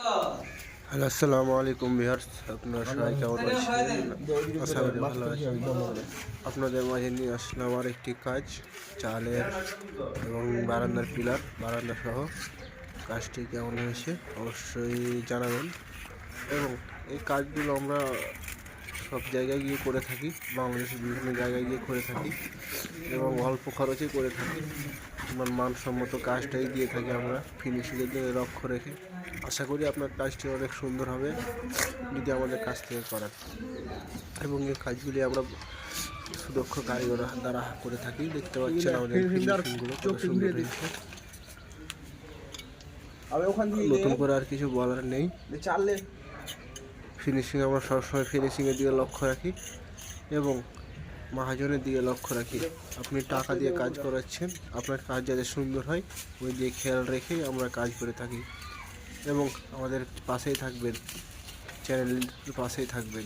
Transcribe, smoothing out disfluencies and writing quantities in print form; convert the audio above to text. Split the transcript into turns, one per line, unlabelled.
Hello, আসসালামু আলাইকুম viewers. আপনারা সবাই কেমন আছেন? আশা করি ভালো আছেন। আপনাদের মাঝে নিয়ে আসলাম আর একটি কাজ, চালের এবং বারান্দার পিলার, বারান্দা সহ কাজটি কেমন হয়েছে অবশ্যই জানাবেন। এবং এই কাজগুলো আমরা সব জায়গায় গিয়ে করে থাকি, বাংলাদেশের বিভিন্ন জায়গায় গিয়ে করে থাকি এবং অল্প খরচে করে থাকি। আমার মানসম্মত কাজটাই দিয়ে থাকি আমরা, ফিনিশিংয়ের দিকে লক্ষ্য রেখে। আশা করি আপনার কাজটি অনেক সুন্দর হবে যদি আমাদের কাছ থেকে করান। এবং এই কাজগুলি আমরা সুদক্ষ কারিগর দ্বারা করে থাকি। দেখতে পাচ্ছেন আমাদের ফিনিশিংগুলো কত সুন্দর হয়েছে। নতুন করে আর কিছু বলার নেই। ফিনিশিং আমরা সবসময় ফিনিশিংয়ের দিকে লক্ষ্য রাখি এবং মহাজনের দিকে লক্ষ্য রাখি। আপনি টাকা দিয়ে কাজ করাচ্ছেন, আপনার কাজ যাতে সুন্দর হয় ওই দিয়ে খেয়াল রেখেই আমরা কাজ করে থাকি। এবং আমাদের পাশেই থাকবেন, চ্যানেলের পাশেই থাকবেন।